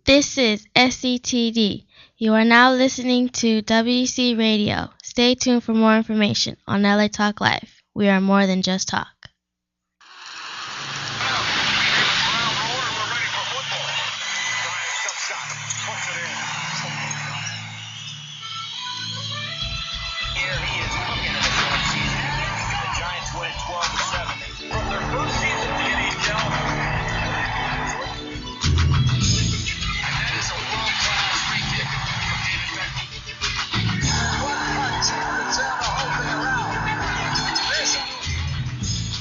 This is SCTD. You are now listening to WDC Radio. Stay tuned for more information on LA Talk Live. We are more than just talk.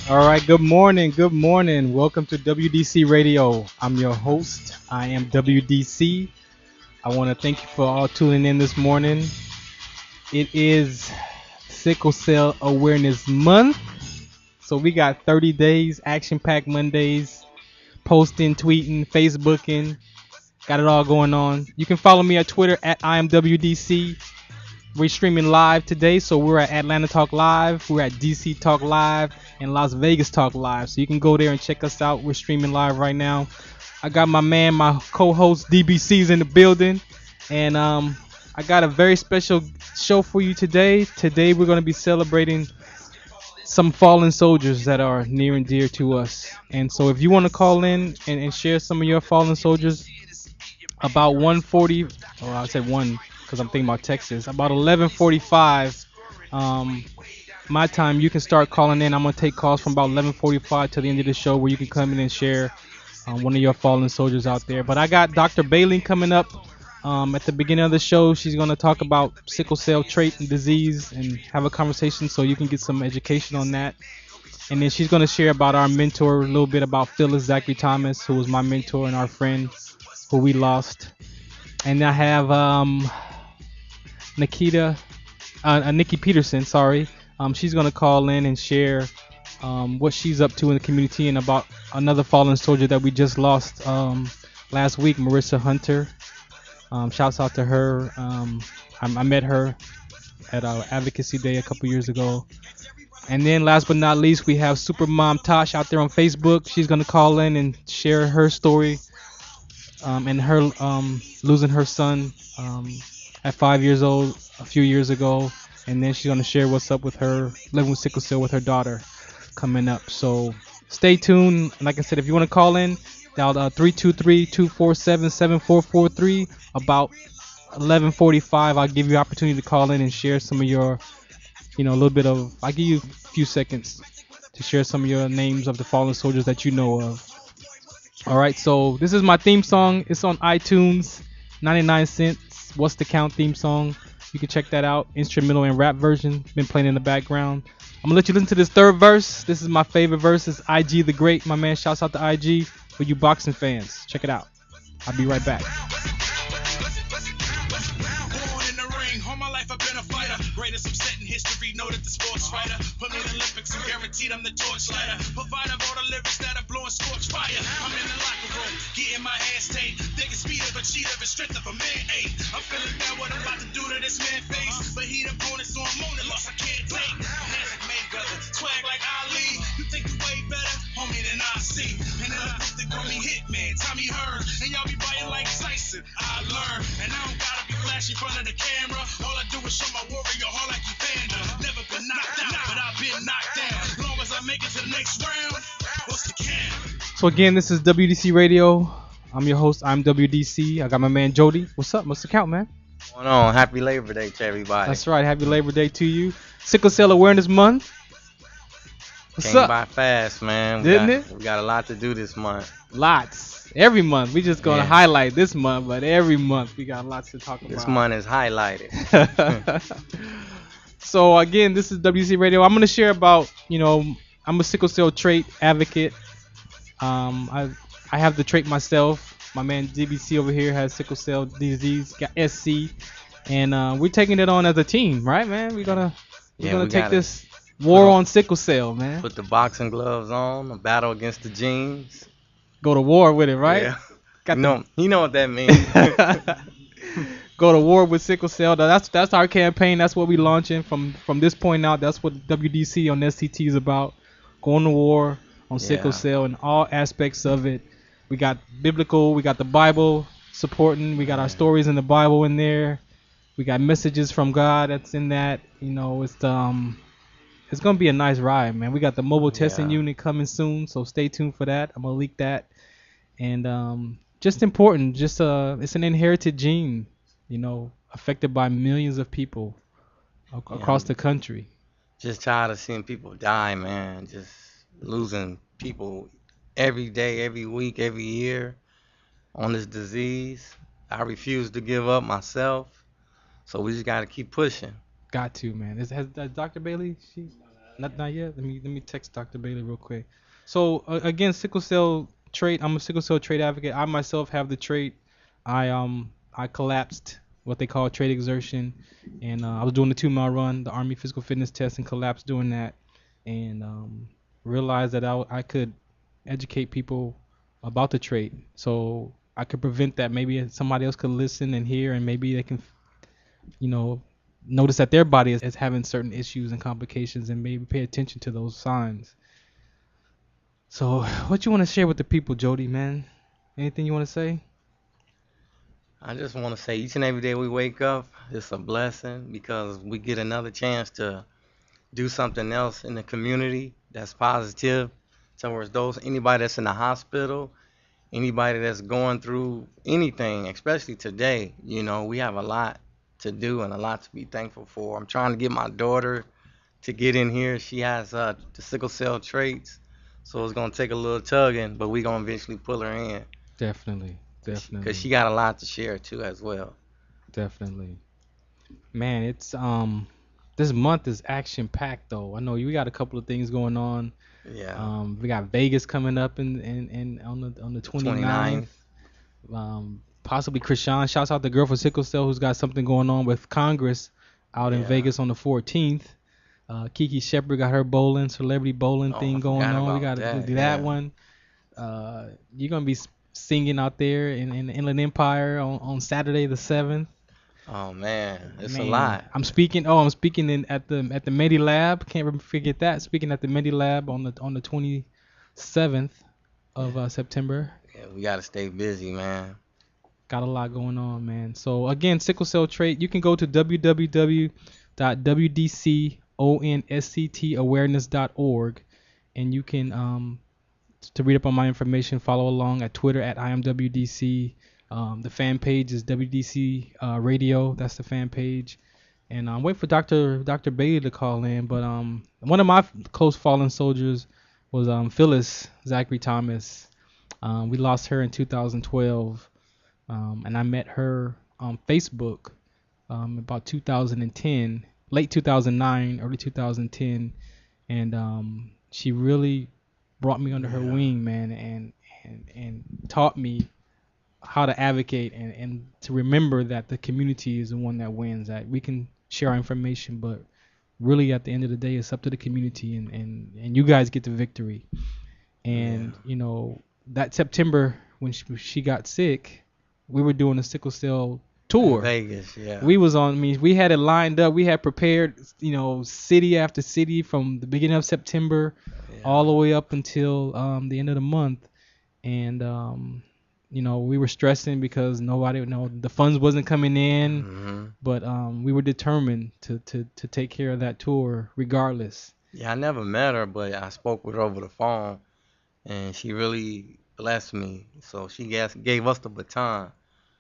All right, good morning. Welcome to WDC Radio. I'm your host. I am WDC. I want to thank you for all tuning in this morning. It is Sickle Cell Awareness Month. So we got 30 days, action-packed Mondays, posting, tweeting, Facebooking. Got it all going on. You can follow me at Twitter at IamWDC. We're streaming live today, so we're at Atlanta Talk Live, we're at DC Talk Live, and Las Vegas Talk Live. So you can go there and check us out. We're streaming live right now. I got my co-host DBC's in the building, and I got a very special show for you today. Today we're going to be celebrating some fallen soldiers that are near and dear to us. And so if you want to call in and share some of your fallen soldiers, about 1:40, I said 1 because I'm thinking about Texas, about 11:45 my time, you can start calling in. I'm going to take calls from about 11:45 to the end of the show where you can come in and share one of your fallen soldiers out there. But I got Dr. Bailey coming up at the beginning of the show. She's going to talk about sickle cell trait and disease and have a conversation so you can get some education on that. And then she's going to share about our mentor, a little bit about Phyllis Zachary Thomas, who was my mentor and our friend who we lost. And I have Nikki Peterson, sorry. She's going to call in and share what she's up to in the community and about another fallen soldier that we just lost last week, Marissa Hunter. Shouts out to her. I met her at our Advocacy Day a couple years ago. And then last but not least, we have Super Mom Tosh out there on Facebook. She's going to call in and share her story and her losing her son at 5 years old a few years ago. And then she's going to share what's up with her living with sickle cell with her daughter coming up. So stay tuned. Like I said, if you want to call in, dial 323-247-7443. About 11:45, I'll give you opportunity to call in and share some of your, a little bit of, I'll give you a few seconds to share some of your names of the fallen soldiers that you know of. All right, so this is my theme song. It's on iTunes, 99 cents. What's the Count theme song? You can check that out. Instrumental and rap version. Been playing in the background. I'm going to let you listen to this third verse. This is my favorite verse. It's IG the Great. My man, shouts out to IG for you boxing fans. Check it out. I'll be right back. Greatest upset in history, noted the sports fighter. Put me in the Olympics, I'm guaranteed I'm the torchlighter. Provider of all the lyrics that are blowing scorch fire. I'm in the locker room, getting my hands taped. They can speed of a cheat of the strength of a man eight. I'm feeling bad what I'm about to do to this man face. But he the opponent, so I'm on the loss I can't take. Hands like Mayweather, swag like Ali. You think you way better, homie, than I see. And then I think they call me Hitman, Tommy Hearn. And y'all be biting like Tyson, I learn. And I don't gotta be flashy in front of the camera. All I do is show my warrior heart like Evander. Never been knocked out, but I've been knocked down. As long as I make it to the next round, what's the count? So again, this is WDC Radio. I'm your host. I'm WDC. I got my man Jody. What's up? What's the count, man? What's going on? Happy Labor Day to everybody. That's right. Happy Labor Day to you. Sickle Cell Awareness Month. What's Came up? by fast, man. Didn't it? We got a lot to do this month. Lots. Every month. We just going to highlight this month, but every month we got lots to talk about. This month is highlighted. So again, this is WC Radio. I'm going to share about, I'm a sickle cell trait advocate. I have the trait myself. My man DBC over here has sickle cell disease, got SC, and we're taking it on as a team, right, man? We're gonna take this war on sickle cell, man. Put the boxing gloves on, a battle against the genes. Go to war with it, right? Yeah. You know what that means. Go to war with sickle cell. That's our campaign. That's what we launching from this point out. That's what WDC on SCT is about. Going to war on sickle cell and all aspects of it. We got biblical, we got the Bible, supporting. We got our Man. stories in the Bible in there. We got messages from God that's in that. It's gonna be a nice ride, man. We got the mobile testing Yeah. unit coming soon, so stay tuned for that. I'm gonna leak that. And just important, it's an inherited gene, affected by millions of people Yeah, across the country. just tired of seeing people die, man. Just losing people every day, every week, every year on this disease. I refuse to give up myself, so we just gotta keep pushing. Got to, man. Has Dr. Bailey? She not yet. Let me text Dr. Bailey real quick. So again, sickle cell trait. I'm a sickle cell trait advocate. I myself have the trait. I collapsed what they call trait exertion, and I was doing the 2 mile run, the Army physical fitness test, and collapsed doing that, and realized that I could educate people about the trait, so I could prevent that. Maybe somebody else could listen and hear, and maybe they can, you know, notice that their body is having certain issues and complications, and maybe pay attention to those signs. So, what you want to share with the people, Jody, man? Anything you want to say? I just want to say each and every day we wake up, it's a blessing because we get another chance to do something else in the community that's positive towards those anybody that's in the hospital, anybody that's going through anything, especially today. We have a lot to do and a lot to be thankful for. I'm trying to get my daughter to get in here. She has the sickle cell traits, so it's gonna take a little tugging, but we're gonna eventually pull her in Definitely, because she definitely, got a lot to share too as well. definitely. Man, it's this month is action packed though. I know we got a couple of things going on. Yeah, We got Vegas coming up in on the the 29th. 29th. Possibly Krishan. Shouts out the girl for sickle cell who's got something going on with Congress out in Yeah. Vegas on the 14th. Kiki Shepard got her bowling, celebrity bowling Oh, thing I going forgot on. We about got to that. do that Yeah. one. You're gonna be singing out there in the Inland Empire on Saturday the 7th. Oh man, it's a Man, lot. I'm speaking. Oh, I'm speaking at the Medi Lab. Can't forget that. Speaking at the Medi Lab on the 27th of September. Yeah, we gotta stay busy, man. Got a lot going on, man. So again, sickle cell trait. You can go to www.wdconstcawareness.org, and you can to read up on my information. Follow along at Twitter at IamWDC. The fan page is WDC Radio. That's the fan page. And I'm waiting for Dr. Bailey to call in. But one of my close fallen soldiers was Phyllis Zachary Thomas. We lost her in 2012. And I met her on Facebook about 2010, late 2009, early 2010. And she really brought me under her Yeah. wing, man, and taught me how to advocate and to remember that the community is the one that wins, that we can share our information, but really at the end of the day it's up to the community, and you guys get the victory. And that September when she got sick, we were doing a sickle cell In tour. Vegas, yeah. We had it lined up. We had prepared, city after city from the beginning of September Yeah. all the way up until the end of the month. And we were stressing because the funds wasn't coming in, hmm but we were determined to take care of that tour regardless. Yeah, I never met her, but I spoke with her over the phone, and she really blessed me. So she gave us the baton.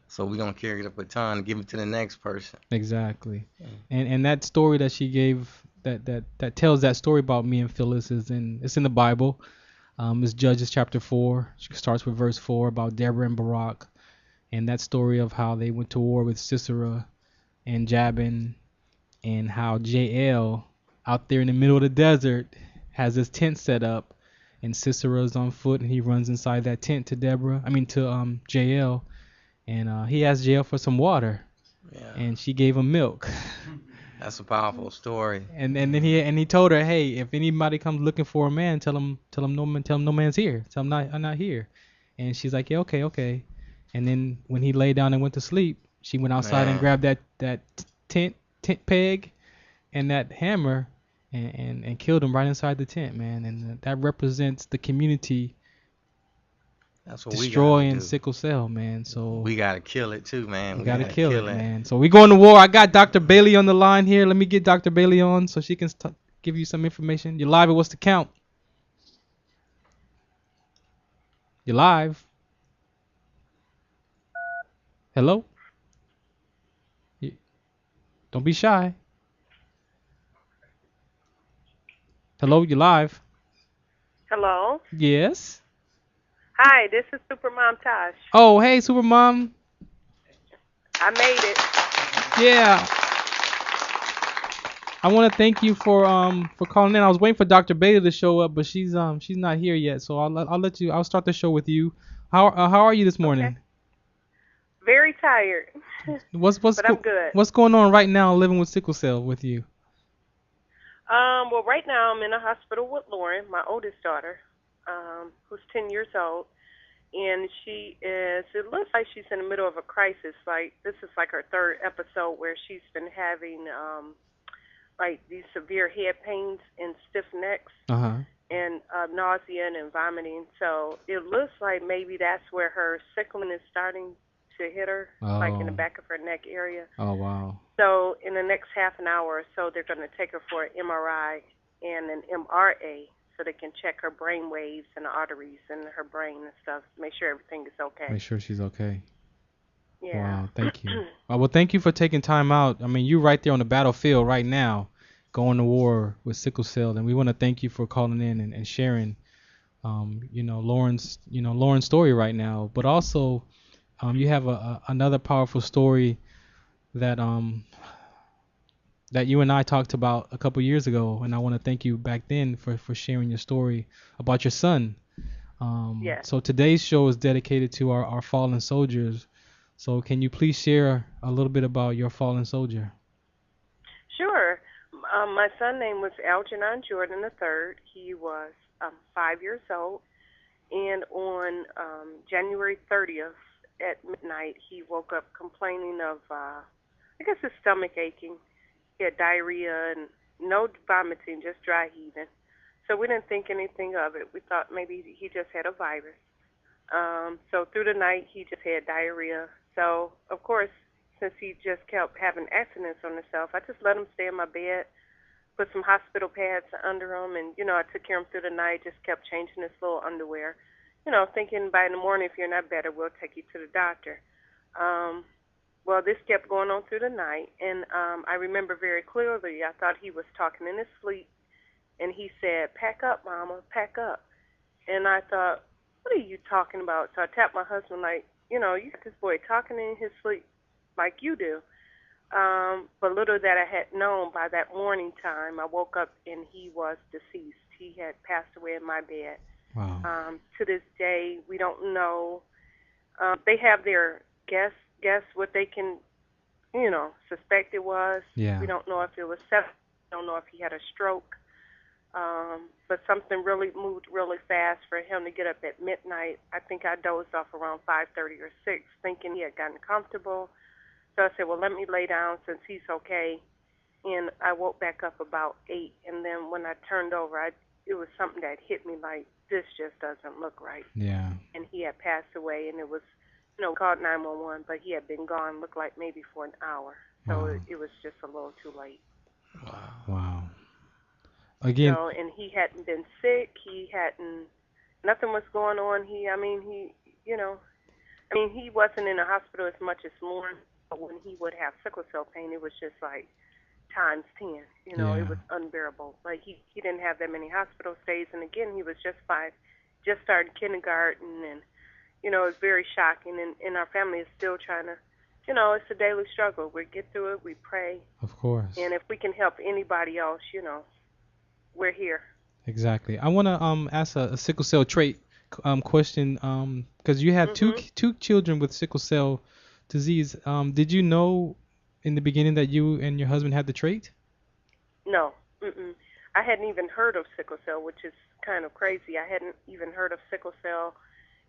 So we're gonna carry the baton and give it to the next person. Exactly. Yeah. And that story that she gave, that tells that story about me and Phyllis, it's in the Bible. It's Judges chapter 4. She starts with verse 4 about Deborah and Barak, and that story of how they went to war with Sisera and Jabin, and how Jael out there in the middle of the desert has his tent set up, and Sisera's on foot, and he runs inside that tent to Jael, and he asked Jael for some water, Yeah, and she gave him milk. that's a powerful story. And then he told her, hey, if anybody comes looking for a man, tell him no man's here. Tell him I'm not here. And she's like, yeah, okay. And then when he lay down and went to sleep, she went outside and Man. grabbed that tent peg and that hammer and killed him right inside the tent, man. And that represents the community That's what we gotta destroying do. sickle cell, man. So We gotta kill it too, man. we We gotta gotta kill it, kill it. man. So we going to war. I got Dr. Bailey on the line here. Let me get Dr. Bailey on so she can give you some information. You're live at What's the Count? You're live. Hello? Don't be shy. Hello, you're live. Hello. Yes. Hi, this is Supermom Tosh. Oh, hey, Supermom. I made it. Yeah. I want to thank you for calling in. I was waiting for Dr. Bailey to show up, but she's not here yet. So I'll start the show with you. How are you this morning? Okay. Very tired. But I'm good. What's going on right now living with sickle cell with you? Well, right now I'm in a hospital with Lauren, my oldest daughter, who's 10 years old, and it looks like she's in the middle of a crisis. Like, this is like her third episode where she's been having, like, these severe head pains and stiff necks. And nausea and vomiting. So it looks like maybe that's where her sickling is starting to hit her, like in the back of her neck area. Oh, wow. So in the next half an hour or so, they're going to take her for an MRI and an MRA so they can check her brain waves and the arteries in her brain and stuff, make sure everything is okay. Make sure she's okay. Yeah. Wow, thank you. Well, thank you for taking time out. I mean, you're right there on the battlefield right now, going to war with sickle cell, and we want to thank you for calling in and sharing, Lauren's story right now. But also, you have another powerful story that that you and I talked about a couple years ago, and I want to thank you back then for sharing your story about your son. Yes. So today's show is dedicated to our fallen soldiers. So can you please share a little bit about your fallen soldier? Sure. My son's name was Algernon Jordan III. He was 5 years old, and on January 30th at midnight, he woke up complaining of, I guess, his stomach aching. He had diarrhea and no vomiting, just dry heaving. So we didn't think anything of it. We thought maybe he just had a virus. So through the night, he just had diarrhea. So, of course, since he just kept having accidents on himself, I just let him stay in my bed, put some hospital pads under him, and, I took care of him through the night, just kept changing his little underwear, thinking by in the morning, if you're not better, we'll take you to the doctor. Well, this kept going on through the night, and I remember very clearly, I thought he was talking in his sleep, and he said, "Pack up, Mama, pack up." And I thought, what are you talking about? So I tapped my husband like, you got this boy talking in his sleep like you do. But little that I had known, by that morning time, I woke up and he was deceased. He had passed away in my bed. Wow. To this day, we don't know. They have their guess what they can, suspect it was. Yeah. We don't know if it was septic. We don't know if he had a stroke. But something really moved really fast for him to get up at midnight. I think I dozed off around 5:30 or 6, thinking he had gotten comfortable. So I said, well, let me lay down since he's okay. And I woke back up about 8. And then when I turned over, it was something that hit me like, this just doesn't look right. Yeah. And he had passed away, and it was, called 911, but he had been gone, looked like maybe for an hour. So Wow. it was just a little too late. Wow. Again. So, and he hadn't been sick. Nothing was going on. He wasn't in the hospital as much as Lauren. But when he would have sickle cell pain, it was just like times 10. Yeah. It was unbearable. Like he didn't have that many hospital stays. And again, he was just 5, just started kindergarten, and it was very shocking. And our family is still trying to, it's a daily struggle. We get through it. We pray. Of course. And if we can help anybody else, we're here. Exactly. I want to ask a sickle cell trait question because you have two children with sickle cell disease. Did you know in the beginning that you and your husband had the trait? No. I hadn't even heard of sickle cell, which is kind of crazy. I hadn't even heard of sickle cell,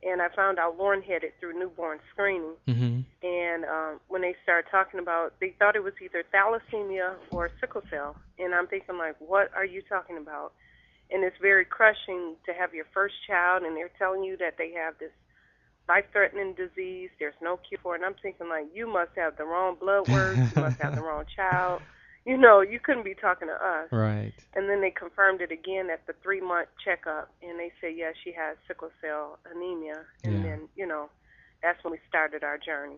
and I found out Lauren had it through newborn screening. Mm-hmm. And when they started talking about, they thought it was either thalassemia or sickle cell. And I'm thinking, like, what are you talking about? And it's very crushing to have your first child, and they're telling you that they have this life-threatening disease. There's no cure for it. And I'm thinking, like, you must have the wrong blood work. You must have the wrong child. You know, you couldn't be talking to us. Right. And then they confirmed it again at the 3-month checkup, and they said, yes, she has sickle cell anemia. And then, you know, that's when we started our journey.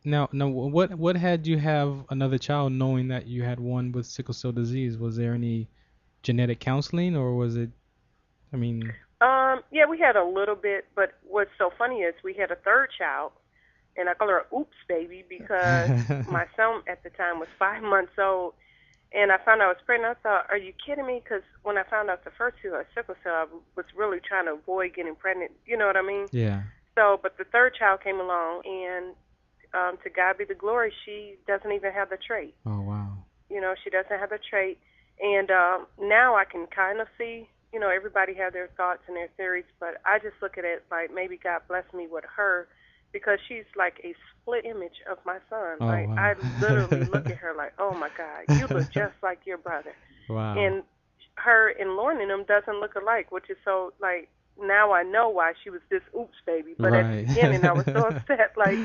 Now, what had you have another child knowing that you had one with sickle cell disease? Was there any genetic counseling, or was it, I mean... Yeah, we had a little bit, but what's so funny is we had a third child, and I call her Oops Baby because my son at the time was 5 months old, and I found out I was pregnant. I thought, are you kidding me? Because when I found out the first two had sickle cell, I was really trying to avoid getting pregnant. You know what I mean? Yeah. So, but the third child came along, and to God be the glory, she doesn't even have the trait. Oh, wow. You know, she doesn't have the trait. And now I can kind of see, you know, everybody have their thoughts and their theories, but I just look at it like maybe God blessed me with her because she's like a split image of my son. Oh, like, wow. I literally look at her like, oh, my God, you look just like your brother. Wow. And her and Lauren and them doesn't look alike, which is so, like, now I know why she was this oops baby. But at the beginning, I was so upset, like,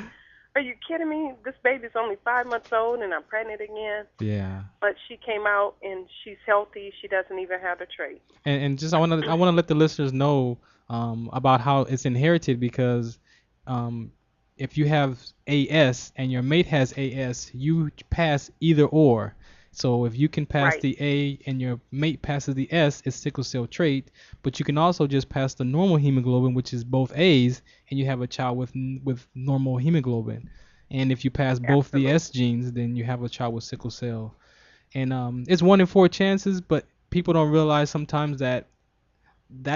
are you kidding me? This baby's only 5 months old and I'm pregnant again. Yeah. But she came out and she's healthy. She doesn't even have the trait. And just I want to let the listeners know about how it's inherited because if you have AS and your mate has AS, you pass either or. So if you can pass the A and your mate passes the S, it's sickle cell trait. But you can also just pass the normal hemoglobin, which is both A's, and you have a child with normal hemoglobin. And if you pass both the S genes, then you have a child with sickle cell. And it's 1 in 4 chances, but people don't realize sometimes that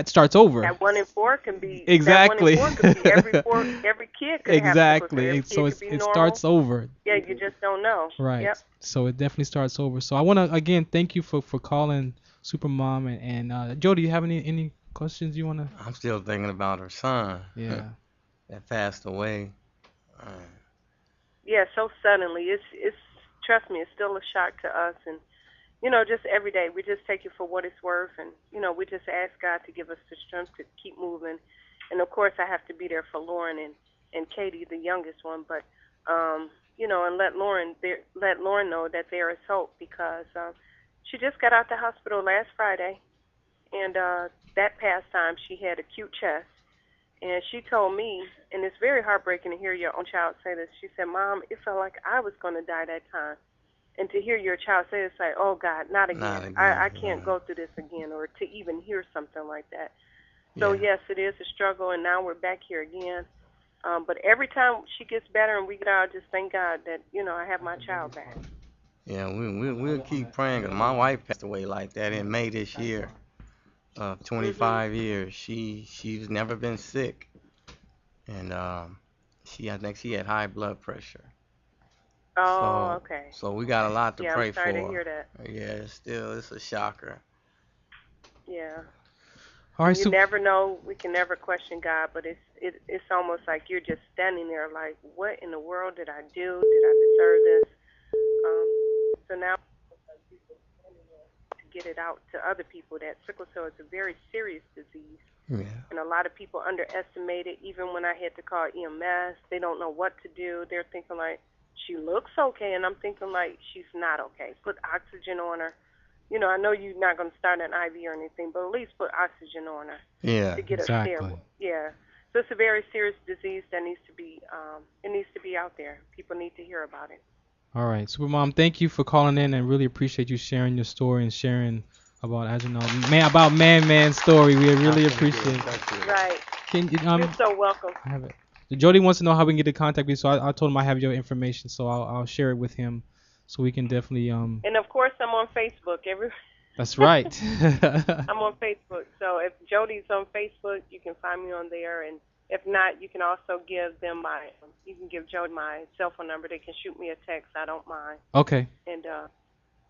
starts over. That 1 in 4 can be exactly. That 1 in 4 could be every kid could exactly. have so it starts over. Yeah, you just don't know. Right. Yep. So it definitely starts over. So I want to again thank you for calling Supermom and Joe. Do you have any questions you want to? I'm still thinking about her son. Yeah. That passed away. Yeah, so suddenly. It's trust me, it's still a shock to us, and you know, just every day we just take it for what it's worth, and you know, we just ask God to give us the strength to keep moving. And of course, I have to be there for Lauren and Katie, the youngest one, but you know, and let Lauren know that there is hope because she just got out the hospital last Friday, and that past time she had acute chest. And she told me, and it's very heartbreaking to hear your own child say this, she said, Mom, it felt like I was going to die that time. And to hear your child say it's like, oh, God, not again. I can't go through this again, or to even hear something like that. So, yes, it is a struggle, and now we're back here again. But every time she gets better and we get out, just thank God that, you know, I have my child back. Yeah, we'll keep praying. 'Cause my wife passed away like that in May this year. 25 years. She's never been sick, and I think she had high blood pressure. Oh, okay. So we got a lot to pray for. Yeah, I'm sorry to hear that. Yeah, it's a shocker. Yeah. All right, you never know. We can never question God, but it's almost like you're just standing there, like, what in the world did I do? Did I deserve this? So now, get it out to other people that sickle cell is a very serious disease. Yeah. And a lot of people underestimate it. Even when I had to call EMS, they don't know what to do. They're thinking like, she looks okay, and I'm thinking like, she's not okay. Put oxygen on her. You know, I know you're not going to start an IV or anything, but at least put oxygen on her. Yeah, to get her stable. Yeah. So it's a very serious disease that needs to be, it needs to be out there. People need to hear about it. All right, Supermom, thank you for calling in, and really appreciate you sharing your story and sharing about about Man story. We really appreciate it. Right. You're so welcome. I have it. Jody wants to know how we can get in contact with you, so I told him I have your information, so I'll share it with him, so we can definitely And of course, I'm on Facebook. That's right. I'm on Facebook, so if Jody's on Facebook, you can find me on there, and if not, you can also give Jody my cell phone number. They can shoot me a text. I don't mind. Okay. And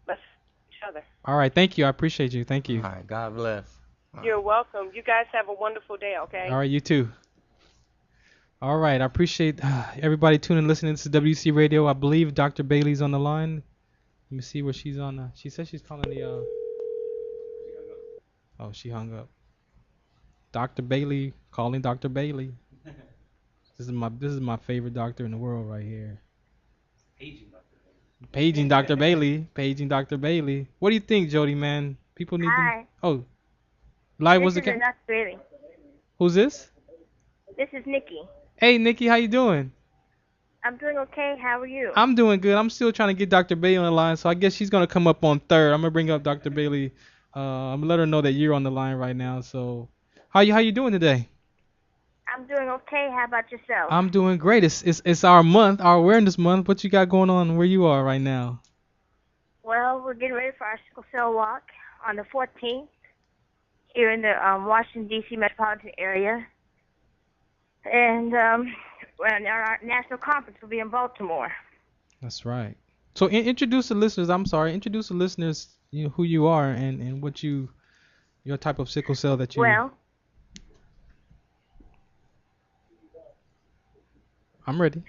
let's each other. All right. Thank you. I appreciate you. Thank you. All right. God bless. You're welcome. You guys have a wonderful day, okay? All right. You too. All right. I appreciate everybody tuning and listening to WDC Radio. I believe Dr. Bailey's on the line. Let me see where she's on. She says she's calling the... Oh, she hung up. Dr. Bailey, calling Dr. Bailey. This is my favorite doctor in the world right here. Paging Dr. Bailey. Paging Dr. Bailey. What do you think, Jody, man? People need to. Hi, Oh, live this was is the. Dr. Bailey. Who's this? This is Nikki. Hey, Nikki, how you doing? I'm doing okay. How are you? I'm doing good. I'm still trying to get Dr. Bailey on the line, so I guess she's gonna come up on third. I'm gonna bring up Dr. Bailey. I'm gonna let her know that you're on the line right now. So, how you doing today? I'm doing okay. How about yourself? I'm doing great. It's our month, our awareness month. What you got going on where you are right now? Well, we're getting ready for our sickle cell walk on the 14th here in the Washington, D.C. metropolitan area. And when our national conference will be in Baltimore. That's right. So introduce the listeners. I'm sorry. Introduce the listeners. You know who you are and what your type of sickle cell that you. Well, I'm ready.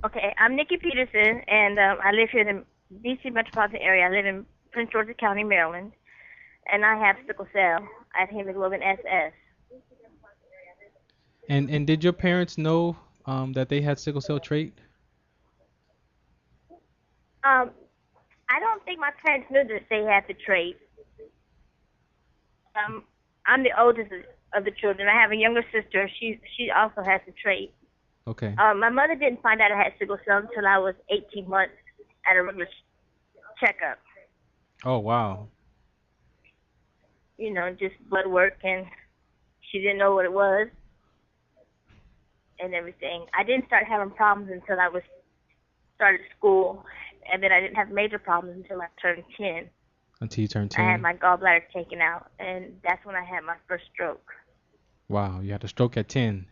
okay, I'm Nikki Peterson, and I live here in the D.C. metropolitan area. I live in Prince George's County, Maryland, and I have sickle cell. I have hemoglobin SS. And did your parents know that they had sickle cell trait? I don't think my parents knew that they had the trait. I'm the oldest of the children. I have a younger sister. She also has the trait. Okay. My mother didn't find out I had sickle cell until I was 18 months at a regular checkup. Oh wow. You know, just blood work, and she didn't know what it was and everything. I didn't start having problems until I started school, and then I didn't have major problems until I turned 10. Until you turned 10. I had my gallbladder taken out, and that's when I had my first stroke. Wow, you had a stroke at 10.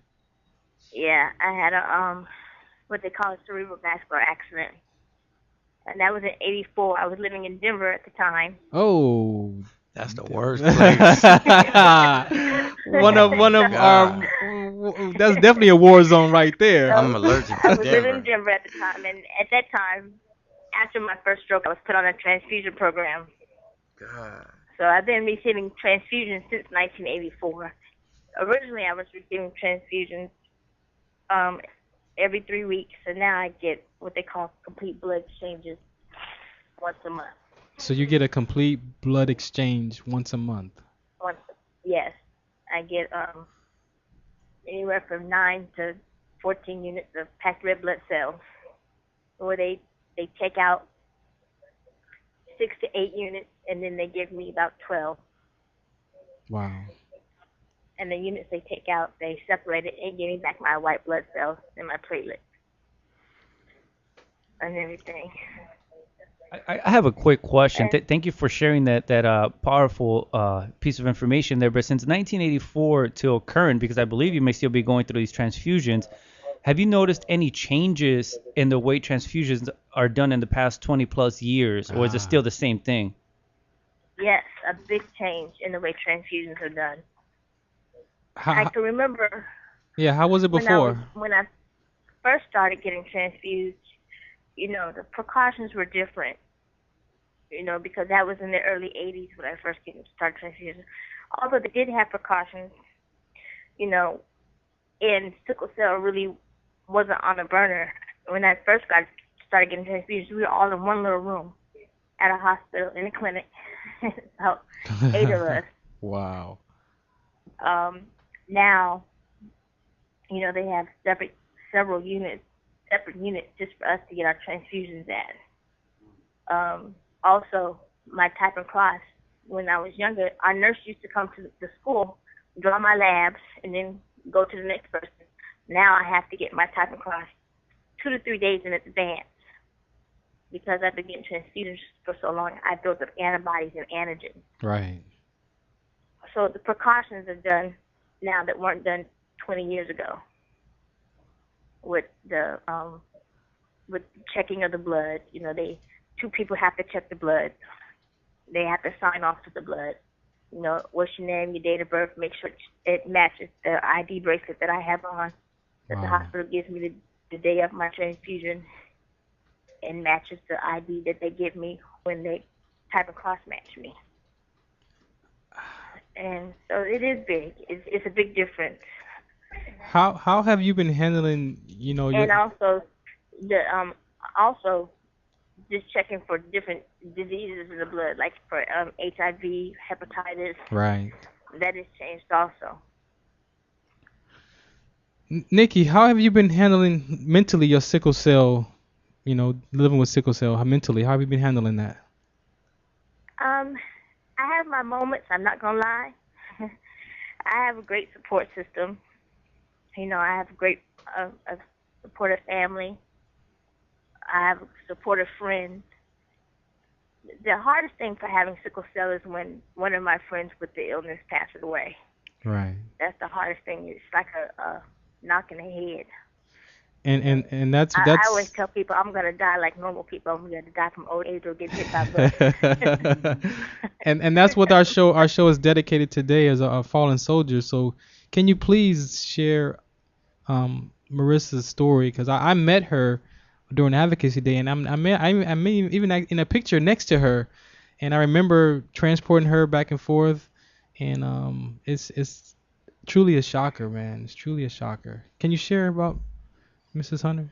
Yeah, I had a what they call a cerebral vascular accident, and that was in '84. I was living in Denver at the time. Oh. That's the worst place. one of our. That's definitely a war zone right there. So, I'm allergic I to was living Denver. in Denver at the time, and at that time, after my first stroke, I was put on a transfusion program. God. So I've been receiving transfusions since 1984. Originally, I was receiving transfusions every 3 weeks, and now I get what they call complete blood exchanges once a month. So you get a complete blood exchange once a month. Yes, I get anywhere from 9 to 14 units of packed red blood cells, where they take out 6 to 8 units, and then they give me about 12. Wow. And the units they take out, they separate it and give me back my white blood cells and my platelets and everything. I have a quick question. Thank you for sharing that powerful piece of information there. But since 1984 till current, because I believe you may still be going through these transfusions, have you noticed any changes in the way transfusions are done in the past 20 plus years, or is it still the same thing? Yes, a big change in the way transfusions are done. I How, can remember yeah, how was it before? when I first started getting transfused, you know, the precautions were different, you know, because that was in the early 80s when I first started transfusion. Although they did have precautions, you know, and sickle cell really wasn't on a burner. When I first started getting transfusions, we were all in one little room at a hospital, in a clinic, about 8 of us. Wow. Now, you know, they have separate units just for us to get our transfusions at. Also, my type and cross, when I was younger, our nurse used to come to the school, draw my labs, and then go to the next person. Now I have to get my type and cross 2 to 3 days in advance because I've been getting transfusions for so long. I built up antibodies and antigens. Right. So the precautions are done now that weren't done 20 years ago with the checking of the blood. You know, two people have to check the blood. They have to sign off to the blood. You know, what's your name, your date of birth, make sure it matches the ID bracelet that I have on, that the hospital gives me the day of my transfusion, and matches the ID that they give me when they type and cross match me. And so it is big. It's a big difference. How have you been handling, And also the also just checking for different diseases in the blood, like for HIV, hepatitis. right. That has changed also. Nikki, how have you been handling mentally your sickle cell, living with sickle cell? Mentally, how have you been handling that? I have my moments. I'm not gonna lie. I have a great support system. I have a great a supportive family. I have a supportive friend. The hardest thing for having sickle cell is when one of my friends with the illness passes away. Right. That's the hardest thing. It's like a knock in the head. And that's I always tell people I'm gonna die like normal people. I'm gonna die from old age or get hit by a bus. and that's what our show is dedicated today as a fallen soldier. So can you please share Marissa's story? Because I met her during Advocacy Day, and I met even in a picture next to her, and I remember transporting her back and forth, and it's truly a shocker, man. It's truly a shocker. Can you share about Mrs. Hunter?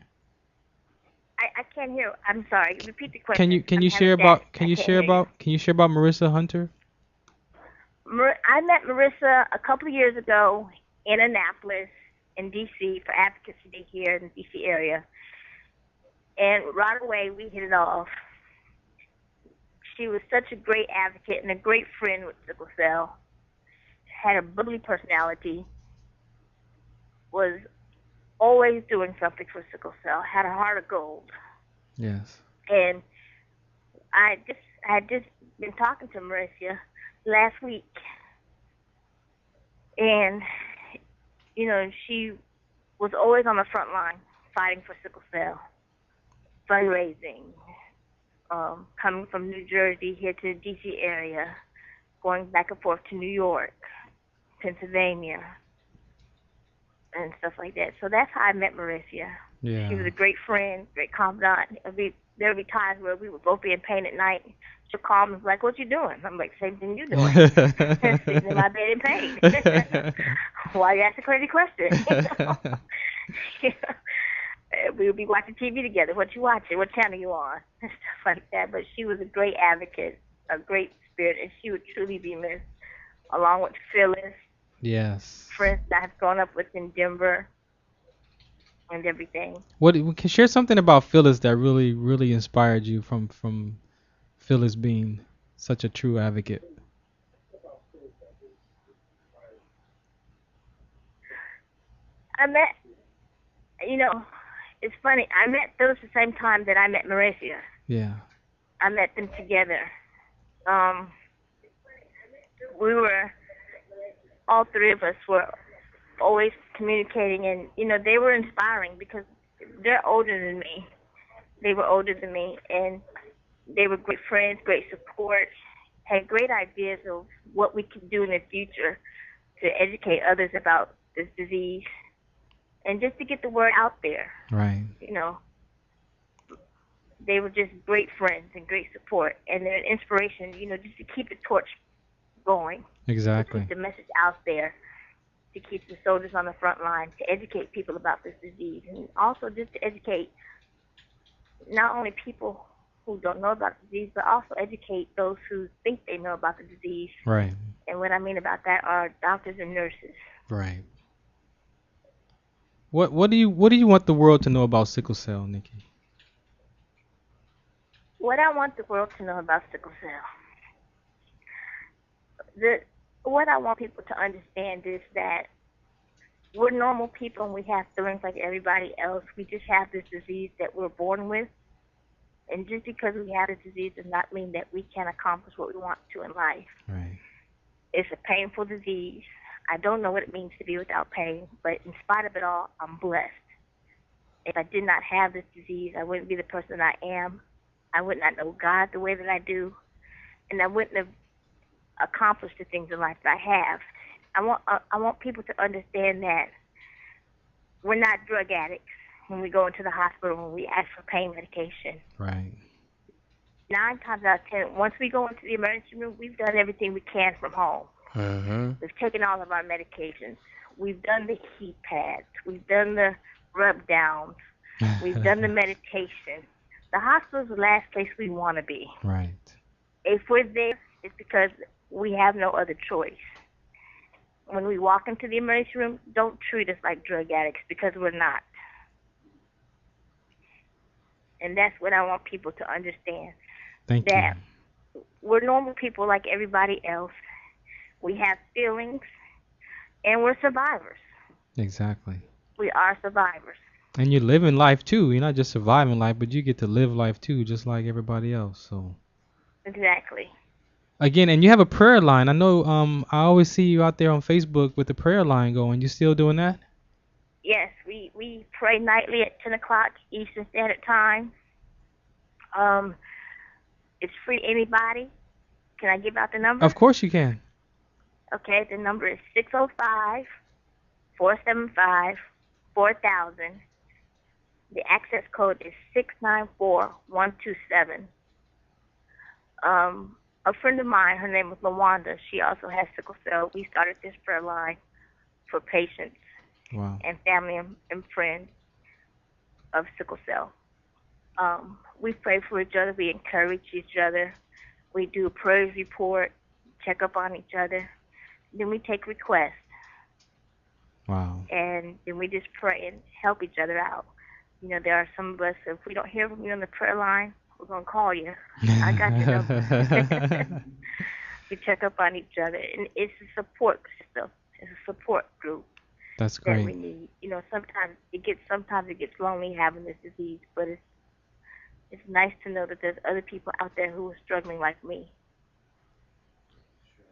I can't hear. I'm sorry. Repeat the question. Can you share about Marissa Hunter? I met Marissa a couple of years ago in Annapolis, in D.C. for Advocacy Day here in the D.C. area, and right away we hit it off. She was such a great advocate and a great friend with sickle cell. Had a bubbly personality. Was always doing something for sickle cell. Had a heart of gold. Yes. And I had just been talking to Marissa last week, and she was always on the front line fighting for sickle cell, fundraising, coming from New Jersey here to the D.C. area, going back and forth to New York, Pennsylvania, and stuff like that. So that's how I met Marissa. Yeah. She was a great friend, great confidant. There would be times where we would both be in pain at night. She'll call me and be like, "What you doing?" I'm like, "Same thing you doing." Sitting in my bed in pain. Why you ask a crazy question? We would be watching TV together. What you watching? What channel you on? And stuff like that. But she was a great advocate, a great spirit, and she would truly be missed, along with Phyllis. Yes. Friends that I've grown up with in Denver and everything. We can share something about Phyllis that really, really inspired you from Phyllis being such a true advocate. I met, it's funny. I met Phyllis the same time that I met Marissa. Yeah. I met them together. We were, all three of us were always communicating, and they were inspiring because they're older than me. They were older than me, and they were great friends, great support, had great ideas of what we could do in the future to educate others about this disease and just to get the word out there. Right. They were just great friends and great support, and they're an inspiration, just to keep the torch going. Exactly. To keep the message out there, to keep the soldiers on the front line, to educate people about this disease, and also just to educate not only people who don't know about the disease, but also educate those who think they know about the disease. Right. And what I mean about that are doctors and nurses. Right. What do you want the world to know about sickle cell, Nikki? What I want the world to know about sickle cell, what I want people to understand is that we're normal people and we have feelings like everybody else. We just have this disease that we're born with. And just because we have this disease does not mean that we can't accomplish what we want to in life. Right. It's a painful disease. I don't know what it means to be without pain, but in spite of it all, I'm blessed. If I did not have this disease, I wouldn't be the person I am. I would not know God the way that I do, and I wouldn't have accomplished the things in life that I have. I want people to understand that we're not drug addicts when we go into the hospital, when we ask for pain medication. Right. 9 times out of 10, once we go into the emergency room, we've done everything we can from home. Mm-hmm. We've taken all of our medications. We've done the heat pads. We've done the rub downs. We've done the meditation. The hospital is the last place we want to be. Right. If we're there, it's because we have no other choice. When we walk into the emergency room, don't treat us like drug addicts, because we're not. And that's what I want people to understand. Thank that you. We're normal people like everybody else. We have feelings, and we're survivors. Exactly. We are survivors. And you're living life too. You're not just surviving life, but you get to live life too, just like everybody else. So. Exactly. Again, and you have a prayer line. I know. I always see you out there on Facebook with the prayer line going. You still doing that? Yes, we pray nightly at 10 o'clock Eastern Standard Time. It's free to anybody. Can I give out the number? Of course you can. Okay, the number is 605-475-4000. The access code is 694127. A friend of mine, her name is LaWanda, she also has sickle cell. We started this prayer line for patients and family and friends of sickle cell. We pray for each other. We encourage each other. We do a praise report, check up on each other. Then we take requests. Wow. And then we just pray and help each other out. You know, there are some of us, if we don't hear from you on the prayer line, we're going to call you. I got your number. We check up on each other. And it's a support system. It's a support group. That's great. That we need. You know, sometimes it gets lonely having this disease, but it's nice to know that there's other people out there who are struggling like me.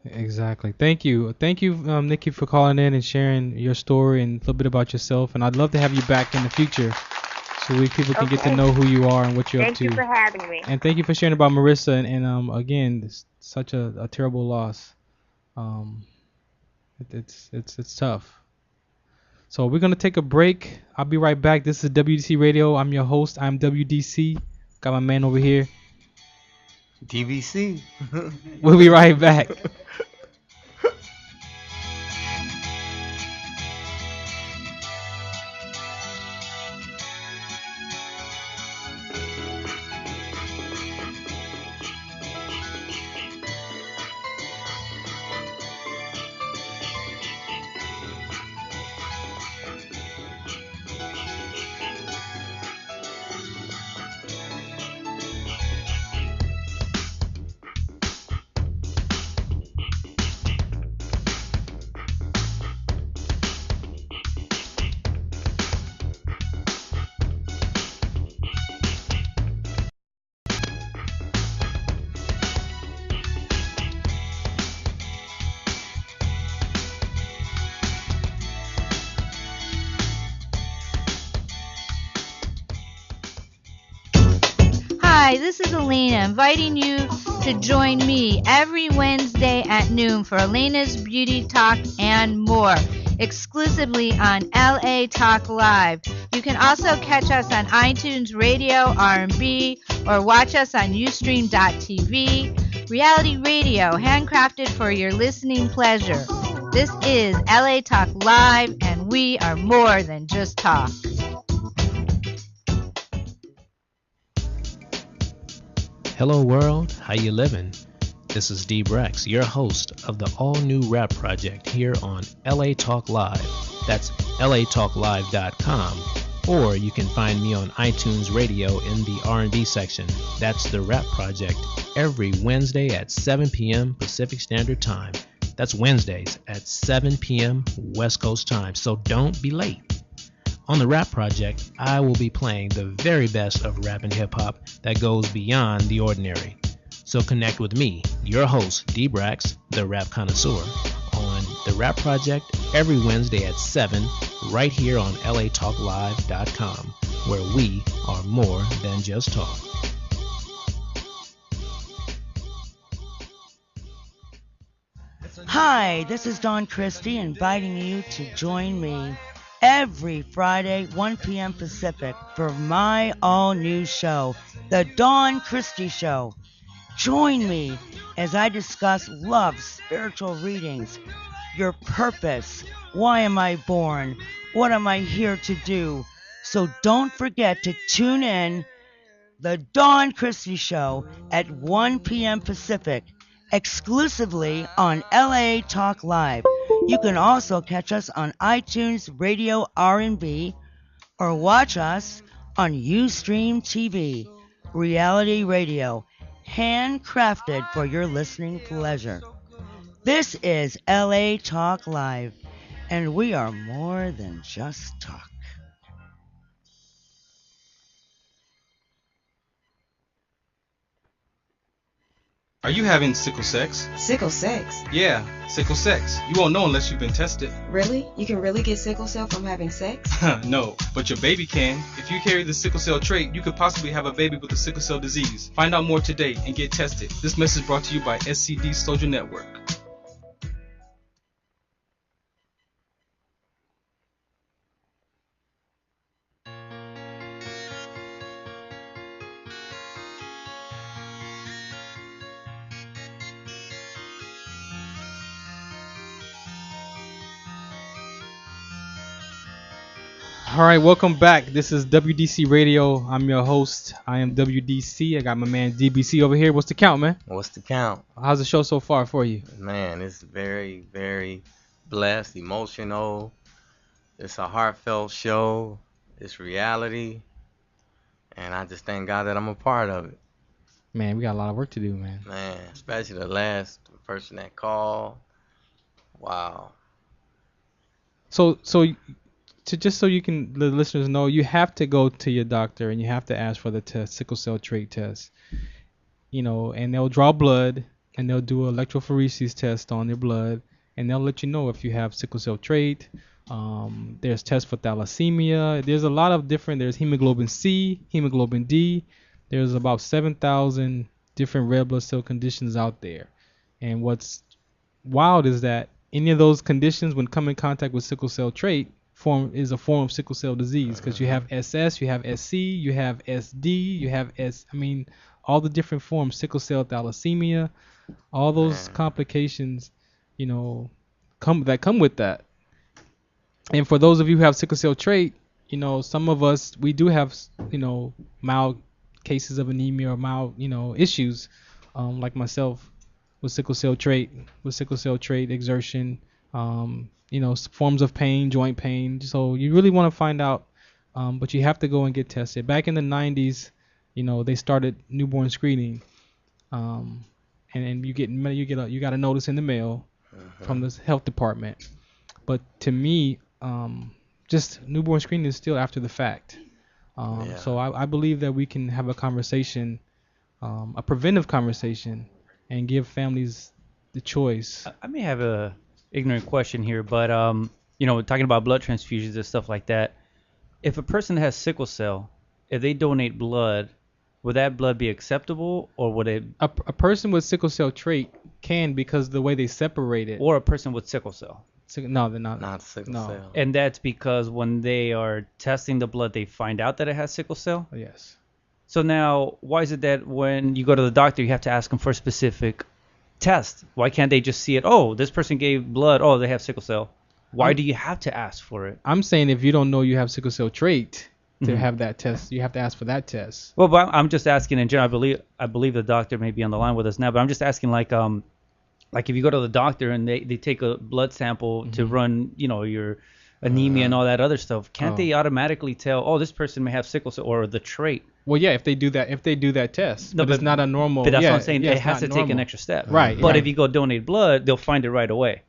Exactly. Thank you, Nikki, for calling in and sharing your story and a little bit about yourself. And I'd love to have you back in the future, so people can get to know who you are and what you're up to. Thank you for having me. And thank you for sharing about Marissa. And again, it's such a terrible loss. It's tough. So we're gonna take a break. I'll be right back. This is WDC Radio. I'm your host. I'm WDC. Got my man over here. DVC. We'll be right back. Hi, this is Elena, inviting you to join me every Wednesday at noon for Elena's Beauty Talk and more, exclusively on LA Talk Live. You can also catch us on iTunes Radio, R&B, or watch us on Ustream.tv. Reality radio, handcrafted for your listening pleasure. This is LA Talk Live, and we are more than just talk. Hello world, how you living? This is D Brex, your host of the all-new rap project here on LA Talk Live. That's latalklive.com, or you can find me on iTunes Radio in the R&B section. That's the rap project every Wednesday at 7 p.m. Pacific Standard Time. That's Wednesdays at 7 p.m. West Coast time, so don't be late. On the Rap Project, I will be playing the very best of rap and hip-hop that goes beyond the ordinary. So connect with me, your host, D-Brax, the rap connoisseur, on the Rap Project every Wednesday at 7, right here on latalklive.com, where we are more than just talk. Hi, this is Dawn Christie, inviting you to join me every Friday, 1 p.m. Pacific, for my all-new show, The Dawn Christie Show. Join me as I discuss love, spiritual readings, your purpose, Why am I born? What am I here to do? So don't forget to tune in The Dawn Christie Show at 1 p.m. Pacific, exclusively on LA Talk Live. You can also catch us on iTunes Radio R&B or watch us on Ustream TV, reality radio, handcrafted for your listening pleasure. This is LA Talk Live, and we are more than just talk. Are you having sickle sex? Sickle sex? Yeah, sickle sex. You won't know unless you've been tested. Really? You can really get sickle cell from having sex? No, but your baby can. If you carry the sickle cell trait, you could possibly have a baby with the sickle cell disease. Find out more today and get tested. This message brought to you by SCD Soldier Network. All right, welcome back. This is WDC Radio. I'm your host. I am WDC. I got my man DBC over here. What's the count, man? What's the count? How's the show so far for you? Man, it's very, very blessed, emotional. It's a heartfelt show. It's reality. And I just thank God that I'm a part of it. Man, we got a lot of work to do, man. Man, especially the last person that called. Wow. So just so you can, the listeners know, you have to go to your doctor and you have to ask for the test, sickle cell trait test. You know, and they'll draw blood and they'll do an electrophoresis test on their blood and they'll let you know if you have sickle cell trait. There's tests for thalassemia. There's a lot of different, there's hemoglobin C, hemoglobin D. There's about 7,000 different red blood cell conditions out there. And what's wild is that any of those conditions, when come in contact with sickle cell trait, is a form of sickle cell disease, because you have SS, you have SC, you have SD, you have all the different forms, sickle cell thalassemia, all those complications, you know, come with that. And for those of you who have sickle cell trait, you know, some of us, we do have, you know, mild cases of anemia or mild, you know, issues, like myself with sickle cell trait exertion, you know, forms of pain, joint pain. So you really want to find out, but you have to go and get tested. Back in the 90s, you know, they started newborn screening, and you got a notice in the mail from the health department. But to me, just newborn screening is still after the fact. So I believe that we can have a conversation, a preventive conversation, and give families the choice. I may have a ignorant question here, but you know, talking about blood transfusions and stuff like that, if a person has sickle cell, if they donate blood, would that blood be acceptable, or would it? A person with sickle cell trait can, because the way they separate it. Or a person with sickle cell. No, they're not. Not sickle cell. And that's because when they are testing the blood, they find out that it has sickle cell? Yes. So now, why is it that when you go to the doctor, you have to ask them for a specific test? Why can't they just see it? Oh, this person gave blood. Oh, they have sickle cell. Why do you have to ask for it? I'm saying if you don't know you have sickle cell trait to have that test, you have to ask for that test. Well, but I'm just asking in general. I believe the doctor may be on the line with us now, but I'm just asking like if you go to the doctor and they take a blood sample to run, you know, your anemia and all that other stuff, can't they automatically tell, oh, this person may have sickle cell or the trait? Well, yeah, if they do that test, no, but it's not a normal. But that's what I'm saying. It has to take an extra step. Right. But if you go donate blood, they'll find it right away.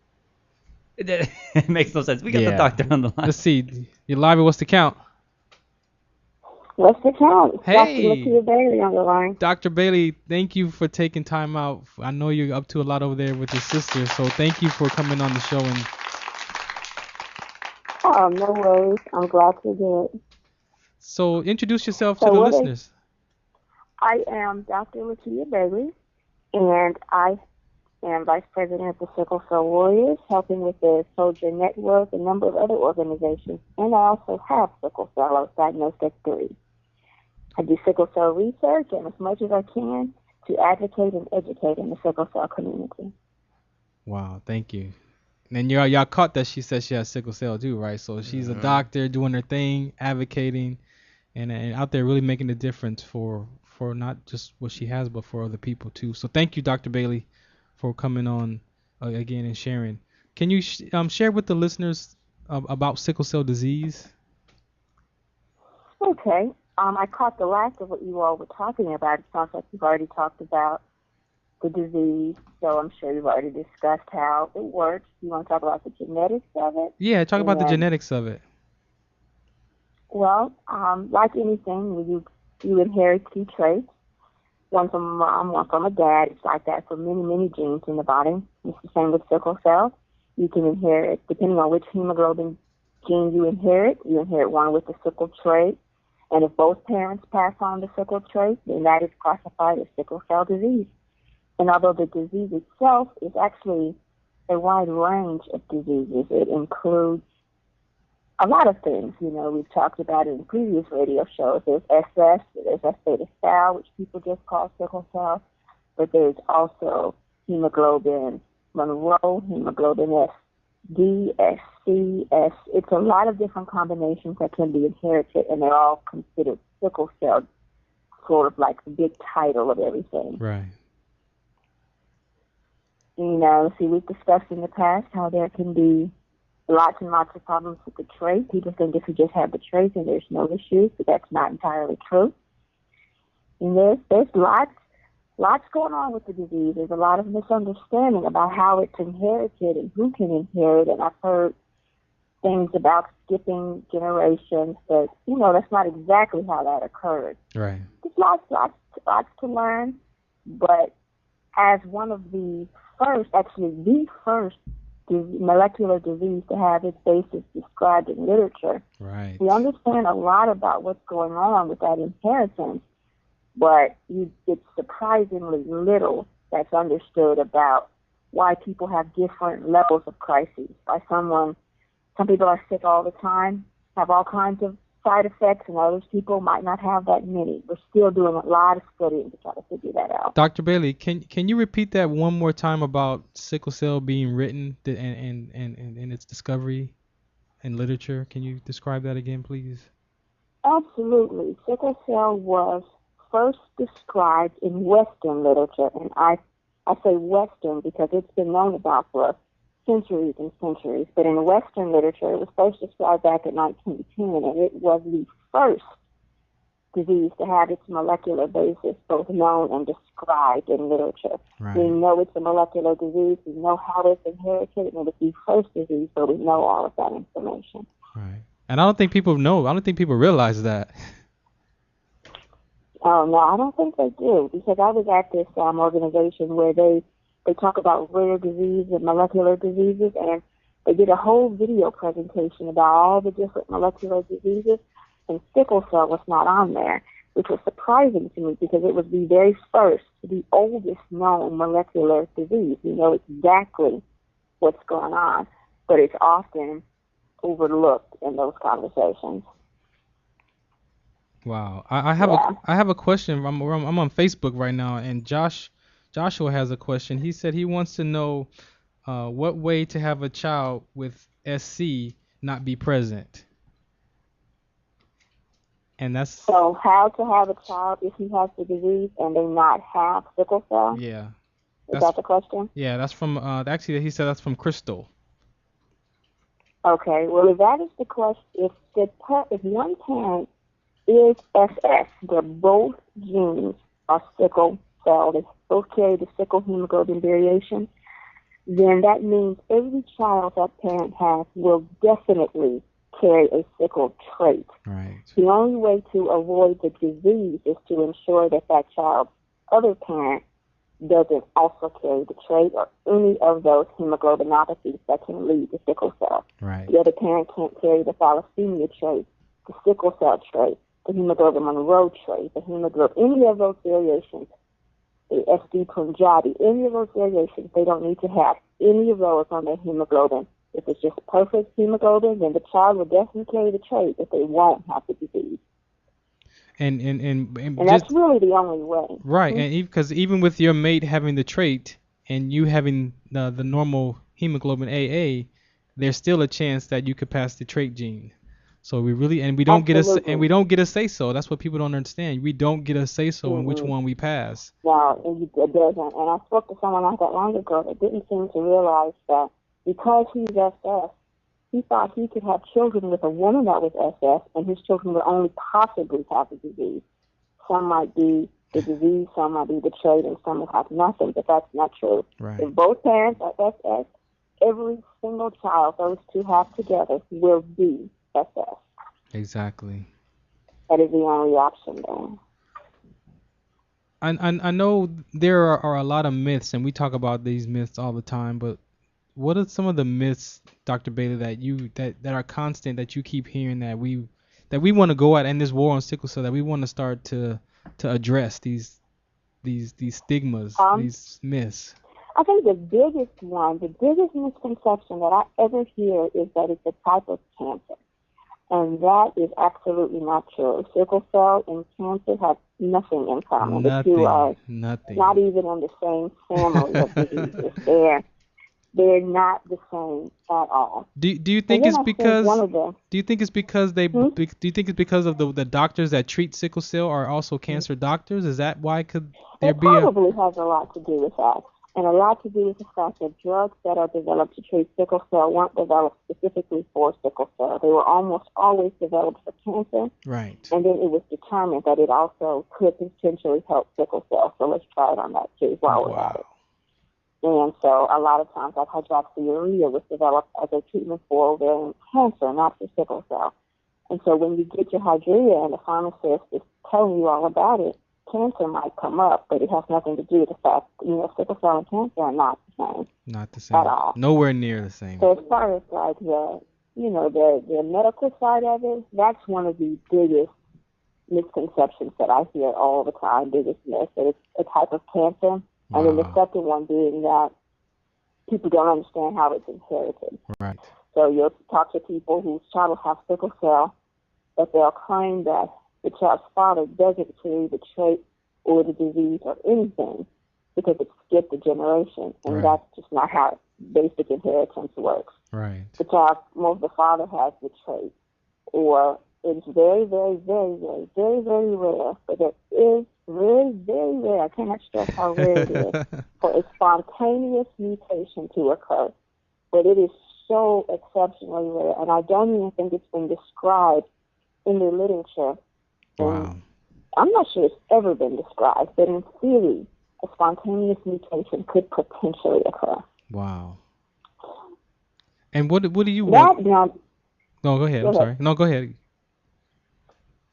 It makes no sense. We got the doctor on the line. Let's see. You're live. What's the count? What's the count? Hey, Dr. Lakia Bailey on the line. Dr. Bailey, thank you for taking time out. I know you're up to a lot over there with your sister, so thank you for coming on the show. And oh, no worries. I'm glad to do it. So introduce yourself to the listeners. I am Dr. Lakia Bailey, and I am Vice President of the Sickle Cell Warriors, helping with the Soldier Network, a number of other organizations. And I also have sickle cell. I was diagnosed at 3. I do sickle cell research and as much as I can to advocate and educate in the sickle cell community. Wow, thank you. And y'all caught that she said she has sickle cell too, right? So she's a doctor doing her thing, advocating, and out there really making a difference for not just what she has, but for other people too. So thank you, Dr. Bailey, for coming on again and sharing. Can you share with the listeners about sickle cell disease? Okay. I caught the last of what you all were talking about. It sounds like you've already talked about the disease, so I'm sure you've already discussed how it works. You want to talk about the genetics of it? Yeah, talk about the genetics of it. Well, like anything, you inherit two traits, one from a mom, one from a dad. It's like that for many, many genes in the body. It's the same with sickle cell. You can inherit, depending on which hemoglobin gene you inherit one with the sickle trait. And if both parents pass on the sickle trait, then that is classified as sickle cell disease. And although the disease itself is actually a wide range of diseases, it includes a lot of things. We've talked about it in previous radio shows. There's SS, there's S beta thal, which people just call sickle cell, but there's also hemoglobin Monroe, hemoglobin S, D, S, C, S. It's a lot of different combinations that can be inherited, and they're all considered sickle cell, sort of like the big title of everything. Right. We've discussed in the past how there can be lots and lots of problems with the trait. People think if you just have the trait, then there's no issues, but that's not entirely true. And there's lots going on with the disease. There's a lot of misunderstanding about how it's inherited and who can inherit. And I've heard things about skipping generations, but that's not exactly how that occurred. Right. There's lots to learn. But as one of the first molecular disease to have its basis described in literature, right, we understand a lot about what's going on with that inheritance. But it's surprisingly little that's understood about why people have different levels of crises. Some people are sick all the time, have all kinds of side effects, and others people might not have that many. We're still doing a lot of studying to try to figure that out. Dr. Bailey, can you repeat that one more time about sickle cell being written and its discovery in literature? Can you describe that again, please? Absolutely. Sickle cell was first described in Western literature, and I say Western because it's been known about for centuries and centuries, but in Western literature, it was first described back in 1910, and it was the first disease to have its molecular basis both known and described in literature. Right. We know it's a molecular disease, we know how it's inherited, and it's the first disease, so we know all of that information. Right. And I don't think people realize that. Oh, no, I don't think they do, because I was at this organization where they talk about rare disease and molecular diseases, and they did a whole video presentation about all the different molecular diseases, and sickle cell was not on there, which was surprising to me because it was the very first, the oldest known molecular disease. We know exactly what's going on, but it's often overlooked in those conversations. Wow. I have a question. I'm on Facebook right now, and Joshua has a question. He said he wants to know what way to have a child with SC not be present. And that's so how to have a child if he has the disease and they not have sickle cell? Yeah. Is that the question? Yeah, that's from actually he said that's from Crystal. Okay. Well, if that is the question, if one parent is SS, they're both genes are sickle cell, they both carry the sickle hemoglobin variation, then that means every child that parent has will definitely carry a sickle trait. Right. The only way to avoid the disease is to ensure that child's other parent doesn't also carry the trait or any of those hemoglobinopathies that can lead to sickle cell. Right. The other parent can't carry the thalassemia trait, the sickle cell trait, the hemoglobin Monroe trait, the hemoglobin, any of those variations, the SD Punjabi, any of those variations, they don't need to have any of those on their hemoglobin. If it's just perfect hemoglobin, then the child will definitely carry the trait, but they won't have the disease. And that's really the only way. Right, and because even with your mate having the trait and you having the normal hemoglobin AA, there's still a chance that you could pass the trait gene. So we don't get a say so. That's what people don't understand. We don't get a say so in which one we pass. No, it doesn't. And I spoke to someone not that long ago that didn't seem to realize that because he's SS, he thought he could have children with a woman that was SS, and his children would only possibly have the disease. Some might be the disease, some might be the trait, and some will have nothing, but that's not true. Right. If both parents are SS, every single child those two have together will be SS. Exactly. That is the only option there. I know there are a lot of myths, and we talk about these myths all the time, but what are some of the myths, Dr. Bailey, that are constant, that you keep hearing, that we want to go at in this war on sickle cell, that we want to start to address these stigmas, these myths? I think the biggest misconception that I ever hear is that it's a type of cancer. And that is absolutely not true. Sickle cell and cancer have nothing in common. The two are not even in the same family of diseases. They're not the same at all. Do you think it's because of the doctors that treat sickle cell are also cancer doctors? Is that why could there be probably has a lot to do with that. And a lot to do with the fact that drugs that are developed to treat sickle cell weren't developed specifically for sickle cell. They were almost always developed for cancer. Right. And then it was determined that it also could potentially help sickle cell. So let's try it on that too while we're at it. And so a lot of times, like hydroxyurea was developed as a treatment for ovarian cancer, not for sickle cell. And so when you get your hydrea and the pharmacist is telling you all about it, cancer might come up, but it has nothing to do with the fact that, sickle cell and cancer are not the same. Not the same. At all. Nowhere near the same. So as far as like the medical side of it, that's one of the biggest misconceptions that I hear all the time, biggest myth, that it's a type of cancer. Wow. And then the second one being that people don't understand how it's inherited. Right. So you'll talk to people whose child will have sickle cell, but they'll claim that the child's father doesn't carry the trait or the disease or anything because it skipped a generation, and that's just not how basic inheritance works. Right. The father has the trait, or it's very, very, very, very, very, very rare, but it is very, very rare. I cannot stress how rare it is for a spontaneous mutation to occur. But it is so exceptionally rare, and I don't even think it's been described in the literature. Wow. I'm not sure it's ever been described, but in theory, a spontaneous mutation could potentially occur. Wow. And what do you want? No, go ahead. I'm sorry. No, go ahead.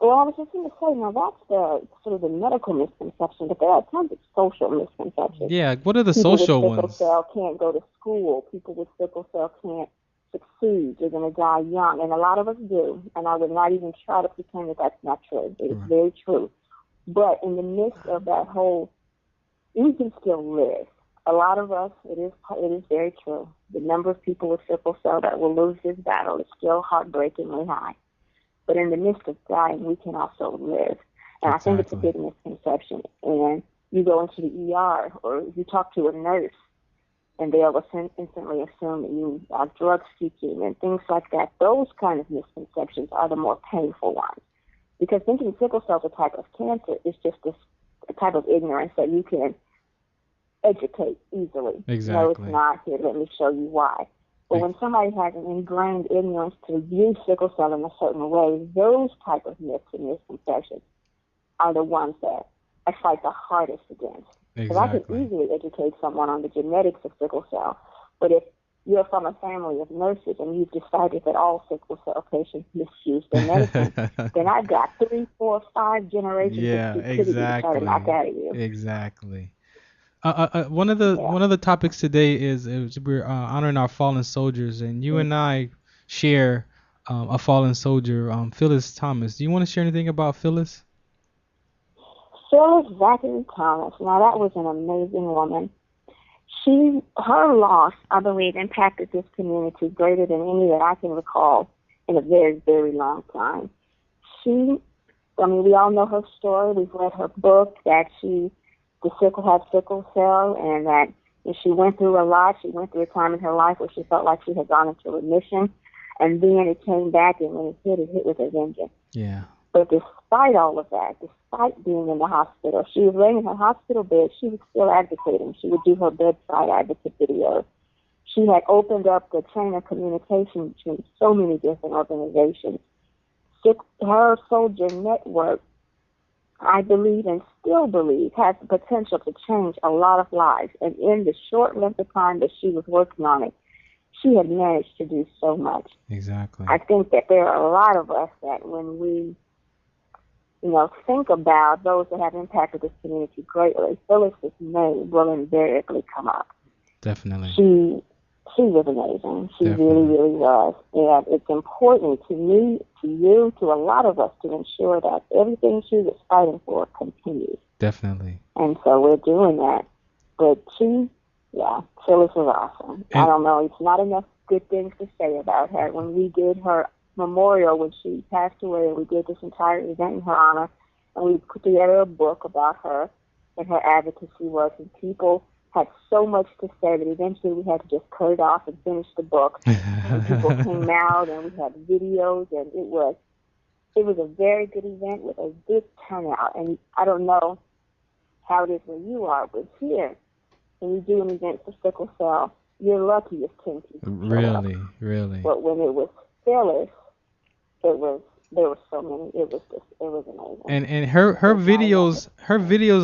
Well, I was just going to say, now that's the sort of the medical misconception, but there are tons of social misconceptions. Yeah, what are the social ones? People with sickle cell can't go to school. People with sickle cell can't succeed. You're going to die young. And a lot of us do. And I would not even try to pretend that that's not true. It is very true. But in the midst of that whole, we can still live. A lot of us, it is very true. The number of people with sickle cell that will lose this battle is still heartbreakingly high. But in the midst of dying, we can also live. And I think it's a big misconception. And you go into the ER or you talk to a nurse, and they'll instantly assume that you are drug seeking and things like that. Those kind of misconceptions are the more painful ones. Because thinking sickle cell is a type of cancer is just a type of ignorance that you can educate easily. Exactly. No, it's not. Here, let me show you why. But when somebody has an ingrained ignorance to view sickle cell in a certain way, those type of myths and misconceptions are the ones that I fight the hardest against. Because I could easily educate someone on the genetics of sickle cell, but if you're from a family of nurses and you've decided that all sickle cell patients misuse their medicine, then I've got 3, 4, 5 generations of stupidity to try to knock out of you. Exactly. One of the topics today is we're honoring our fallen soldiers, and you and I share a fallen soldier, Phyllis Thomas. Do you want to share anything about Phyllis? Phyllis Zachary Thomas. Now that was an amazing woman. Her loss, I believe, impacted this community greater than any that I can recall in a very, very long time. We all know her story. We've read her book that had sickle cell, and that And she went through a lot. She went through a time in her life where she felt like she had gone into remission, and then it came back, and when it hit with a vengeance. Yeah. But despite all of that, despite being in the hospital, she was laying in her hospital bed. She was still advocating. She would do her bedside advocate videos. She had opened up the chain of communication between so many different organizations. Her soldier network, I believe and still believe, has the potential to change a lot of lives. And in the short length of time that she was working on it, she had managed to do so much. Exactly. I think that there are a lot of us that when we, think about those that have impacted this community greatly, Phyllis's name will invariably come up. Definitely. She was amazing. She really, really was. And it's important to me, to you, to a lot of us to ensure that everything she was fighting for continues. Definitely. And so we're doing that. But Phyllis was awesome. I don't know, it's not enough good things to say about her. When we did her memorial, when she passed away, we did this entire event in her honor, and we put together a book about her and her advocacy work, and people had so much to say that eventually we had to just cut it off and finish the book. And people came out, and we had videos, and it was a very good event with a big turnout. And I don't know how it is where you are, but here, when you do an event for sickle cell, you're lucky if 10 people show up. Really. But when it was Phyllis, there were so many. It was amazing. And her videos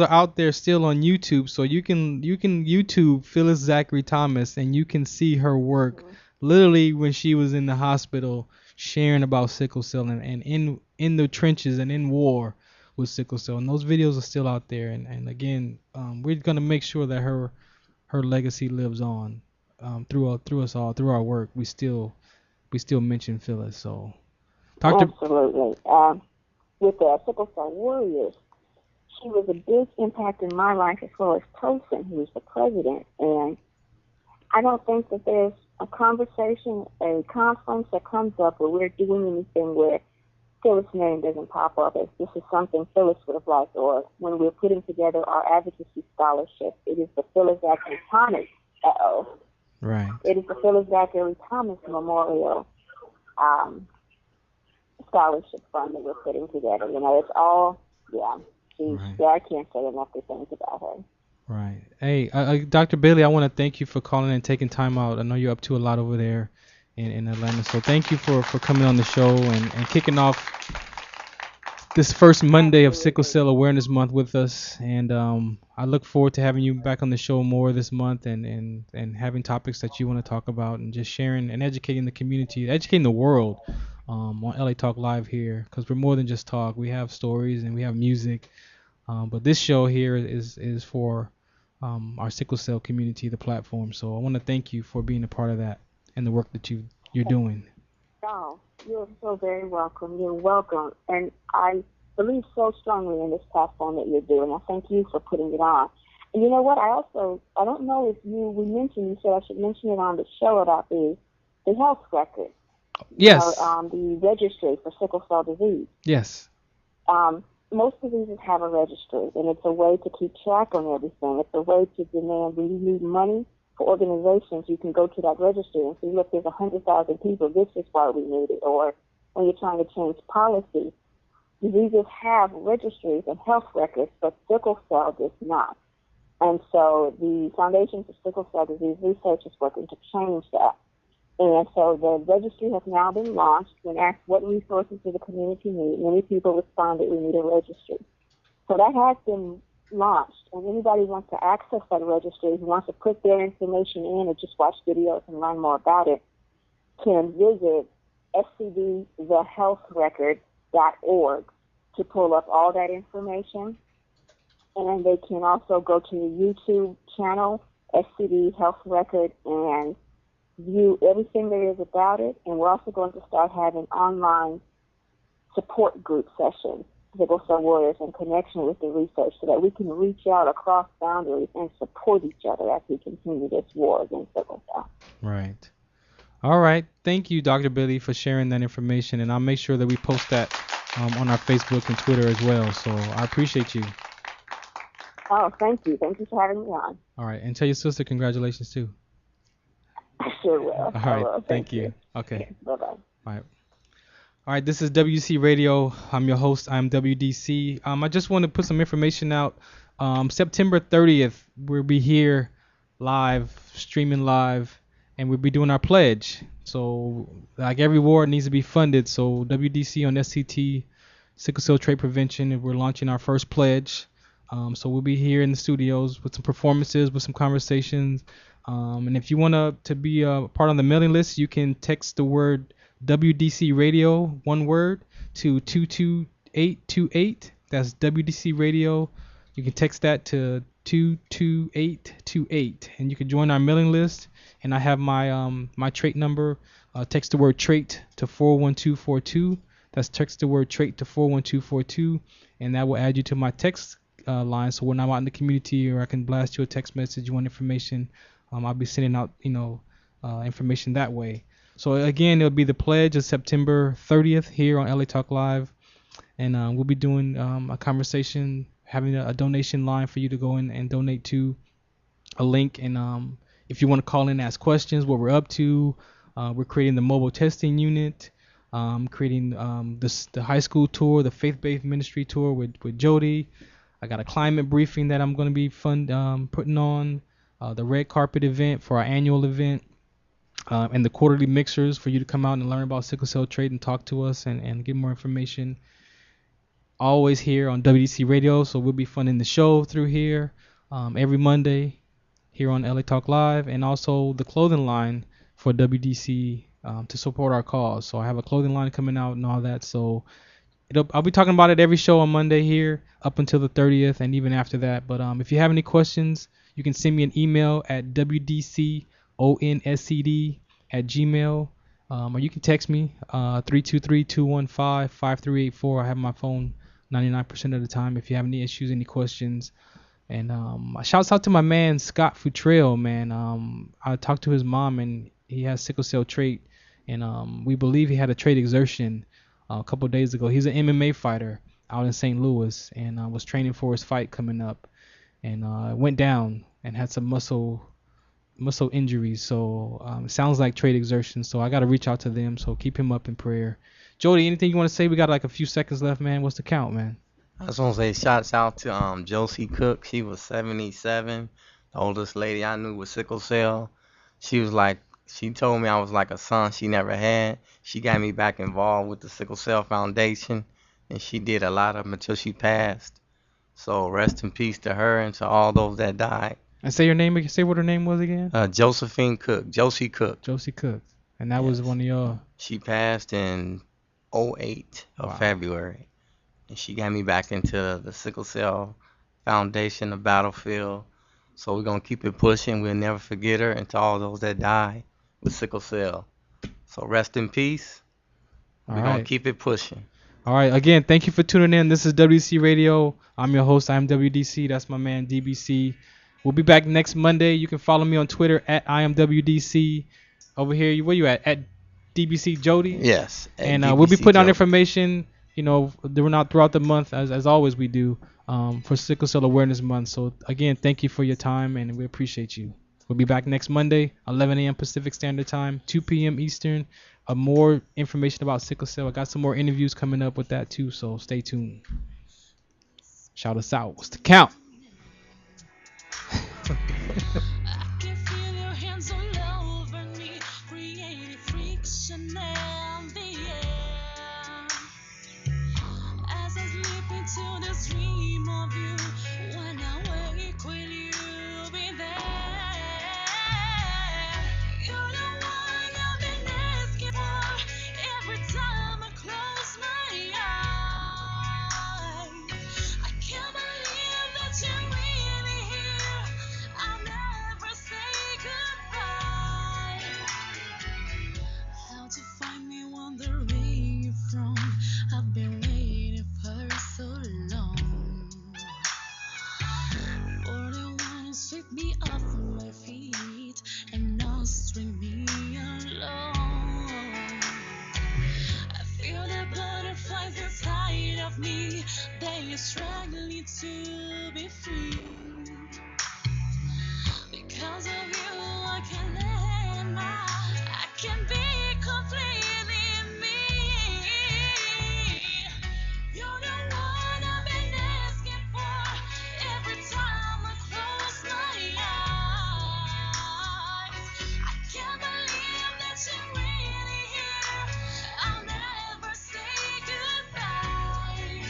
are out there still on YouTube, so you can YouTube Phyllis Zachary Thomas, and you can see her work literally when she was in the hospital sharing about sickle cell and in the trenches and in war with sickle cell, and those videos are still out there. And again, we're gonna make sure that her legacy lives on through us all, through our work. We still mention Phyllis. So, Absolutely. With the Sickle Cell Warriors, she was a big impact in my life, as well as Tosin, who was the president. And I don't think that there's a conversation, a conference that comes up where we're doing anything where Phyllis' name doesn't pop up as this is something Phyllis would have liked, or when we're putting together our advocacy scholarship, it is the Phyllis Zachary Thomas. Right. It is the Phyllis Zachary Thomas Memorial scholarship fund that we're putting together. It's all, I can't say enough good things about her. Right. Hey, Dr. Bailey, I want to thank you for calling and taking time out. I know you're up to a lot over there in Atlanta, so thank you for coming on the show and kicking off this first Monday of Sickle Cell Awareness Month with us. And I look forward to having you back on the show more this month and having topics that you want to talk about and just sharing and educating the community, educating the world on LA Talk Live here, because we're more than just talk. We have stories and we have music. But this show here is for our sickle cell community, the platform. So I want to thank you for being a part of that and the work that you're doing. Oh, you're so very welcome. You're welcome. And I believe so strongly in this platform that you're doing. I thank you for putting it on. And you know what? I don't know if you said I should mention it on the show about the health record. Yes. The registry for sickle cell disease. Yes. Most diseases have a registry, and it's a way to keep track on everything. It's a way to demand when you need money for organizations, you can go to that registry and say, look, there's 100,000 people. This is why we need it. Or when you're trying to change policy, diseases have registries and health records, but sickle cell does not. And so the Foundation for Sickle Cell Disease Research is working to change that. And so the registry has now been launched. When asked what resources do the community need, many people responded, we need a registry. So that has been launched, and anybody who wants to access that registry, who wants to put their information in or just watch videos and learn more about it, can visit scdthehealthrecord.org to pull up all that information. And they can also go to the YouTube channel, SCD Health Record, and view everything there is about it. And we're also going to start having online support group sessions, sickle cell warriors, in connection with the research, so that we can reach out across boundaries and support each other as we continue this war against sickle cell. Right. All right. Thank you, Dr. Billy, for sharing that information, and I'll make sure that we post that on our Facebook and Twitter as well. So I appreciate you. Oh, thank you. Thank you for having me on. All right, and tell your sister congratulations too. I sure will. All I right, will. thank you. Okay. Okay, bye-bye. All right. All right, this is WDC Radio. I'm your host. I'm WDC. I just want to put some information out. September 30th, we'll be here live, streaming live, and we'll be doing our pledge. So, like every ward needs to be funded. So, WDC on SCT, Sickle Cell Trait Prevention, and we're launching our first pledge. So we'll be here in the studios with some performances, with some conversations. And if you want to be a part of the mailing list, you can text the word WDC Radio, one word, to 22828. That's WDC Radio. You can text that to 22828, and you can join our mailing list. And I have my trait number. Text the word trait to 41242. That's text the word trait to 41242, and that will add you to my text line. So when I'm out in the community, or I can blast you a text message, you want information, I'll be sending out information that way. So again, it'll be the pledge of September 30th here on LA Talk Live, and we'll be doing a conversation, having a donation line for you to go in and donate to, a link. And if you want to call in and ask questions, what we're up to, we're creating the mobile testing unit, creating the high school tour, the faith-based ministry tour with Jody. I got a climate briefing that I'm going to be putting on, the red carpet event for our annual event, and the quarterly mixers for you to come out and learn about sickle cell trait and talk to us and get more information. Always here on WDC Radio, so we'll be funding the show through here every Monday here on LA Talk Live, and also the clothing line for WDC to support our cause. So I have a clothing line coming out and all that. So I'll be talking about it every show on Monday here up until the 30th and even after that. But if you have any questions, you can send me an email at wdconscd@gmail, or you can text me 323-215-5384. I have my phone 99% of the time if you have any issues, any questions. And shouts out to my man Scott Futrell, man. I talked to his mom, and he has sickle cell trait, and we believe he had a trait exertion a couple of days ago. He's an MMA fighter out in St. Louis, and was training for his fight coming up, and went down and had some muscle injuries. So it sounds like trait exertion. So I got to reach out to them. So keep him up in prayer. Jody, anything you want to say? We got like a few seconds left, man. What's the count, man? I just want to say shouts out to Josie Cook. She was 77, the oldest lady I knew with sickle cell. She told me I was like a son she never had. She got me back involved with the Sickle Cell Foundation, and she did a lot of them until she passed. So rest in peace to her and to all those that died. And say your name. Say what her name was again. Josephine Cook. Josie Cook. Josie Cook. And that was one of your. She passed in 08 of February, and she got me back into the Sickle Cell Foundation, the battlefield. So we're gonna keep it pushing. We'll never forget her, and to all those that died with sickle cell. So rest in peace. We're going to keep it pushing. All right. Again, thank you for tuning in. This is WDC Radio. I'm your host. I'm WDC. That's my man, DBC. We'll be back next Monday. You can follow me on Twitter at IamWDC. Over here, where you at DBC Jody? Yes. And we'll be putting out information, throughout the month, as always we do, for Sickle Cell Awareness Month. So, again, thank you for your time, and we appreciate you. We'll be back next Monday, 11 a.m. Pacific Standard Time, 2 p.m. Eastern. More information about sickle cell. I got some more interviews coming up with that too, so stay tuned. Shout us out. What's the count? They you're struggling to be free. Because of you, I can let I can be completely me. You're the one I've been asking for every time I close my eyes. I can't believe that you're really here. I'll never say goodbye.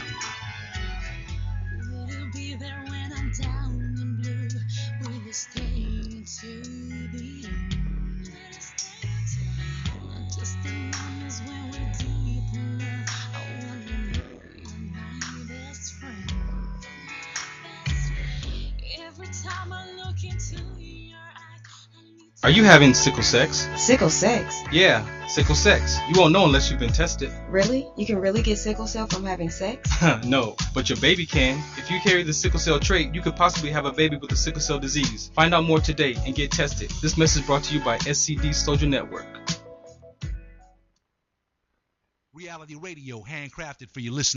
Will you be there when I'm down and blue? Will you stay to the end? Just the moments when we're deep in love. I want to know you're my best friend. Every time I look into your eyes. Are you having sickle sex? Sickle sex? Yeah, sickle sex. You won't know unless you've been tested. Really? You can really get sickle cell from having sex? No, but your baby can. If you carry the sickle cell trait, you could possibly have a baby with the sickle cell disease. Find out more today and get tested. This message brought to you by SCD Soldier Network. Reality radio, handcrafted for your listeners.